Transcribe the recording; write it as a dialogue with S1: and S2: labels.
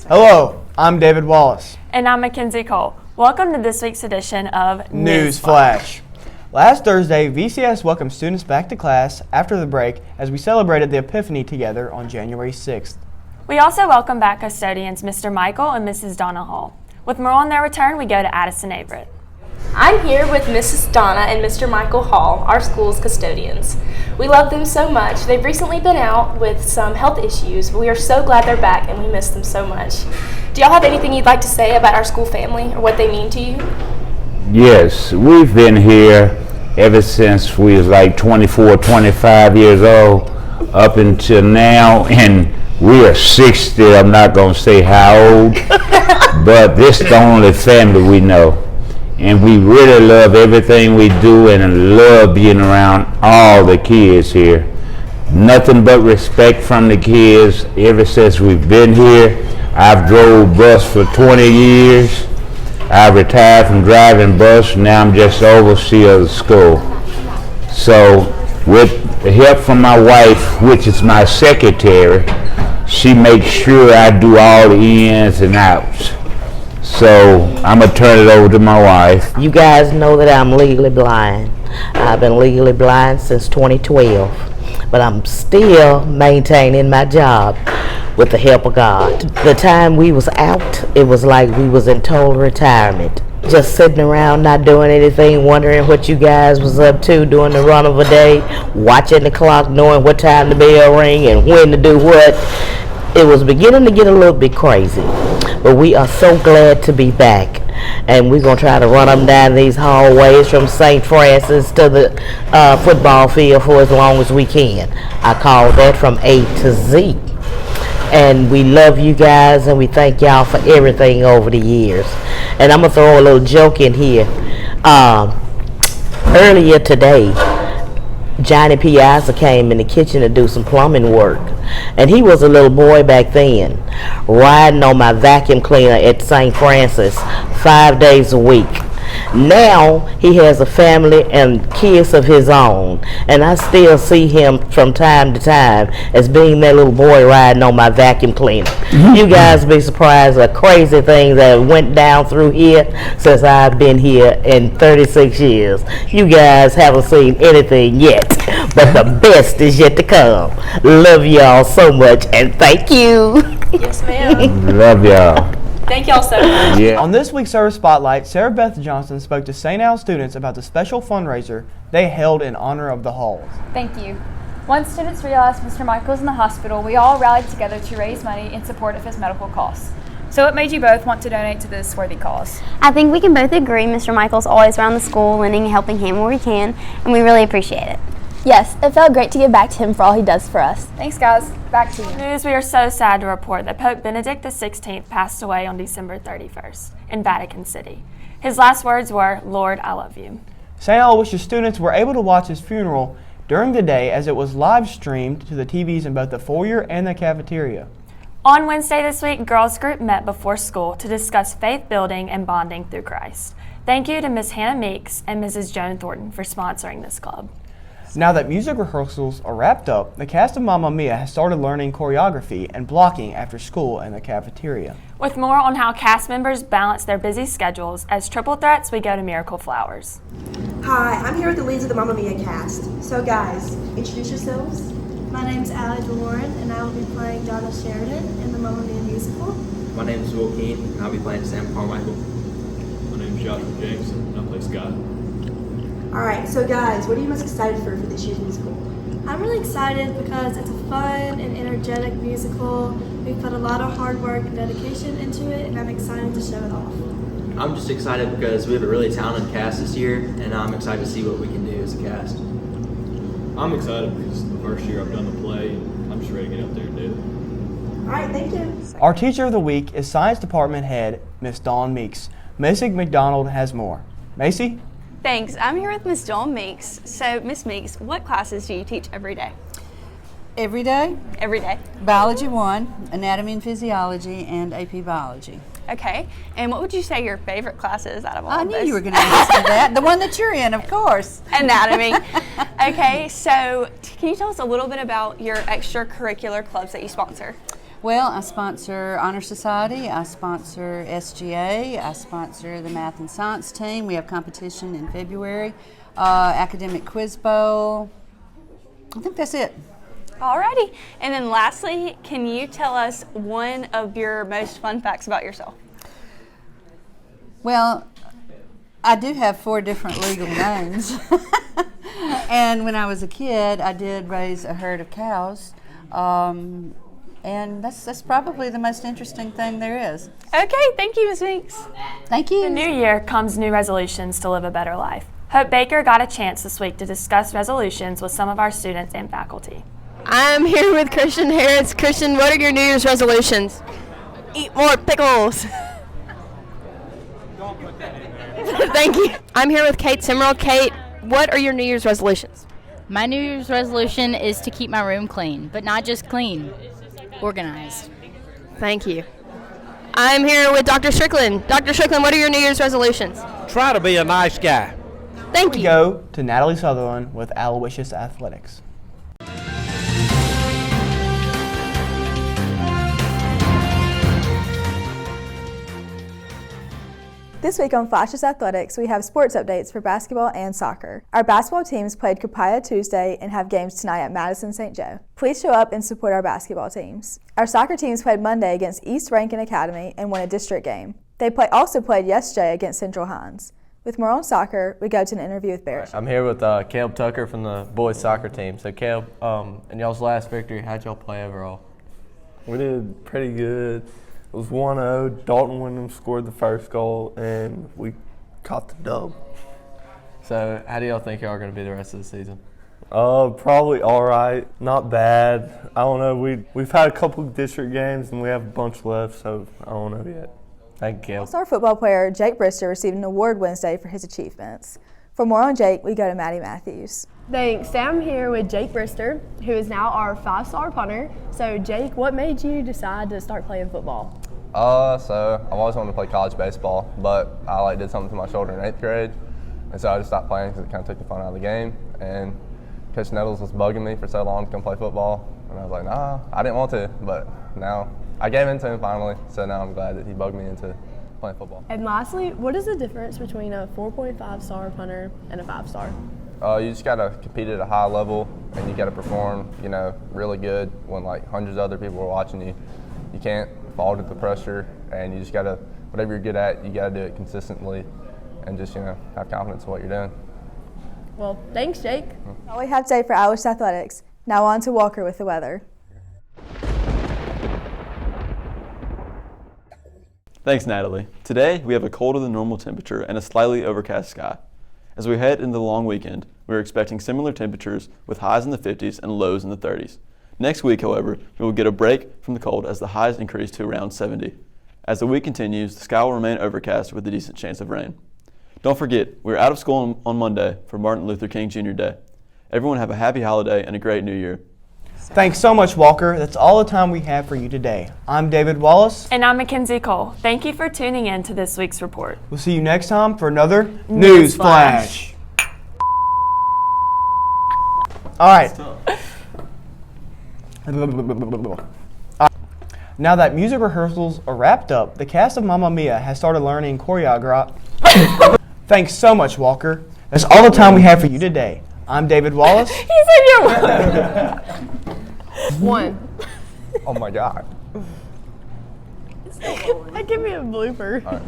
S1: Hello, I'm David Wallace.
S2: And I'm Mackenzie Cole. Welcome to this week's edition of
S1: News Flash. Last Thursday, VCS welcomed students back to class after the break as we celebrated the Epiphany together on January 6th.
S2: We also welcome back custodians Mr. Michael and Mrs. Donna Hall. With more on their return, we go to Addison Averett.
S3: I'm here with Mrs. Donna and Mr. Michael Hall, our school's custodians. We love them so much. They've recently been out with some health issues, but we are so glad they're back and we miss them so much. Do y'all have anything you'd like to say about our school family or what they mean to you?
S4: Yes, we've been here ever since we was like 24, 25 years old up until now, and we are 60. I'm not going to say how old, but this is the only family we know. And we really love everything we do and love being around all the kids here. Nothing but respect from the kids ever since we've been here. I've drove bus for 20 years. I retired from driving bus. Now I'm just overseer of the school. So with the help from my wife, which is my secretary, she makes sure I do all the ins and outs. So I'm going to turn it over to my wife.
S5: You guys know that I'm legally blind. I've been legally blind since 2012, but I'm still maintaining my job with the help of God. The time we was out, it was like we was in total retirement. Just sitting around not doing anything, wondering what you guys was up to during the run of a day, watching the clock, knowing what time the bell ring and when to do what. It was beginning to get a little bit crazy, but we are so glad to be back, and we're going to try to run them down these hallways from St. Francis to the football field for as long as we can. I call that from A to Z. And we love you guys, and we thank y'all for everything over the years. And I'm going to throw a little joke in here. Earlier today, Johnny Piazza came in the kitchen to do some plumbing work, and he was a little boy back then, riding on my vacuum cleaner at St. Francis 5 days a week. Now he has a family and kids of his own, and I still see him from time to time as being that little boy riding on my vacuum cleaner. You guys be surprised at crazy things that went down through here since I've been here in 36 years. You guys haven't seen anything yet, but the best is yet to come. Love y'all so much, and thank you.
S3: Yes, ma'am.
S4: Love y'all.
S3: Thank y'all so much.
S4: Yeah.
S1: On this week's Service Spotlight, Sarah Beth Johnson spoke to St. Al students about the special fundraiser they held in honor of the Halls.
S6: Thank you. Once students realized Mr. Michael was in the hospital, we all rallied together to raise money in support of his medical costs. So what made you both want to donate to this worthy cause?
S7: I think we can both agree Mr. Michael's always around the school, lending a helping hand where we can, and we really appreciate it.
S8: Yes, it felt great to give back to him for all he does for us.
S6: Thanks, guys. Back to you.
S2: News: we are so sad to report that Pope Benedict XVI passed away on December 31st in Vatican City. His last words were, "Lord, I love you."
S1: St. Al wishes students were able to watch his funeral during the day as it was live streamed to the TVs in both the foyer and the cafeteria.
S2: On Wednesday this week, girls group met before school to discuss faith building and bonding through Christ. Thank you to Ms. Hannah Meeks and Mrs. Joan Thornton for sponsoring this club.
S1: Now that music rehearsals are wrapped up, the cast of Mamma Mia has started learning choreography and blocking after school in the cafeteria.
S2: With more on how cast members balance their busy schedules as triple threats, we go to Miracle Flowers.
S9: Hi, I'm here with the leads of the Mamma Mia cast. So guys, introduce yourselves.
S10: My name's Allie DeLorean, and I will be playing Donna Sheridan in the Mamma Mia musical.
S11: My name is Will Keene, and I'll be playing Sam Carmichael.
S12: My name is Joshua Jameson, and I'll play Scott.
S9: Alright, so guys, what are you most excited for this year's musical?
S10: I'm really excited because it's a fun and energetic musical. We've put a lot of hard work and dedication into it, and I'm excited to show it off.
S11: I'm just excited because we have a really talented cast this year, and I'm excited to see what we can do as a cast.
S12: I'm excited because it's the first year I've done the play, and I'm just ready to get out there and do it.
S9: Alright, thank you.
S1: Our teacher of the week is Science Department Head, Miss Dawn Meeks. Macy McDonald has more. Macy?
S13: Thanks. I'm here with Miss Dawn Meeks. So, Miss Meeks, what classes do you teach every day?
S14: Every day?
S13: Every day.
S14: Biology 1, Anatomy and Physiology, and AP Biology.
S13: Okay. And what would you say your favorite class is out of all
S14: I
S13: of
S14: knew
S13: those?
S14: you were going to answer that. The one that you're in, of course.
S13: Anatomy. Okay, so can you tell us a little bit about your extracurricular clubs that you sponsor?
S14: Well, I sponsor Honor Society, I sponsor SGA, I sponsor the Math and Science team. We have competition in February, Academic Quiz Bowl. I think that's it.
S13: Alrighty. And then lastly, can you tell us one of your most fun facts about yourself?
S14: Well, I do have 4 different legal names. And when I was a kid, I did raise a herd of cows. And that's probably the most interesting thing there is.
S13: Okay, thank you, Ms. Meeks.
S14: Thank you.
S2: The new year comes new resolutions to live a better life. Hope Baker got a chance this week to discuss resolutions with some of our students and faculty.
S15: I'm here with Christian Harris. Christian, what are your New Year's resolutions? Eat more pickles.
S12: Don't put that in there.
S15: Thank you. I'm here with Kate Simmerall. Kate, what are your New Year's resolutions?
S16: My New Year's resolution is to keep my room clean, but not just clean, organized.
S15: Thank you. I'm here with Dr. Strickland. Dr. Strickland, what are your New Year's resolutions?
S17: Try to be a nice guy.
S15: Thank you.
S1: We go to Natalie Sutherland with Aloysius Athletics.
S18: This week on Flashes Athletics, we have sports updates for basketball and soccer. Our basketball teams played Copiah Tuesday and have games tonight at Madison St. Joe. Please show up and support our basketball teams. Our soccer teams played Monday against East Rankin Academy and won a district game. They also played yesterday against Central Hines. With more on soccer, we go to an interview with Barrett.
S19: I'm here with Caleb Tucker from the boys soccer team. So Caleb, in y'all's last victory, how'd y'all play overall?
S20: We did pretty good. It was 1-0. Dalton Wyndham scored the first goal, and we caught the dub.
S19: So how do y'all think y'all are going to be the rest of the season?
S20: Probably all right. Not bad. I don't know. We've had a couple of district games, and we have a bunch left, so I don't know yet.
S19: Thank you, Caleb.
S18: All-star football player Jake Brister received an award Wednesday for his achievements. For more on Jake, we go to Maddie Matthews.
S8: Thanks. So I'm here with Jake Brister, who is now our 5-star punter. So Jake, what made you decide to start playing football?
S21: So I've always wanted to play college baseball, but I did something to my shoulder in 8th grade, and so I just stopped playing because it kind of took the fun out of the game. And Coach Nettles was bugging me for so long to come play football, and I was like, nah, I didn't want to, but now I gave in to him finally. So now I'm glad that he bugged me into playing football.
S8: And lastly, what is the difference between a 4.5-star punter and a 5-star?
S21: You just gotta compete at a high level, and you gotta perform, really good when hundreds of other people are watching you. You can't fall to the pressure, and you just gotta, whatever you're good at, you gotta do it consistently, and just have confidence in what you're doing.
S8: Well, thanks, Jake.
S18: All we have today for Irish Athletics. Now on to Walker with the weather.
S22: Thanks, Natalie. Today, we have a colder than normal temperature and a slightly overcast sky. As we head into the long weekend, we are expecting similar temperatures with highs in the 50s and lows in the 30s. Next week, however, we will get a break from the cold as the highs increase to around 70. As the week continues, the sky will remain overcast with a decent chance of rain. Don't forget, we're out of school on Monday for Martin Luther King Jr. Day. Everyone have a happy holiday and a great new year.
S1: Thanks so much, Walker. That's all the time we have for you today. I'm David Wallace.
S2: And I'm Mackenzie Cole. Thank you for tuning in to this week's report.
S1: We'll see you next time for another News Flash. All right. Now that music rehearsals are wrapped up, the cast of Mamma Mia has started learning choreography. Thanks so much, Walker. That's all the time we have for you today. I'm David Wallace.
S2: He said your
S8: One.
S21: Oh my God.
S8: That give me a blooper.
S21: All right.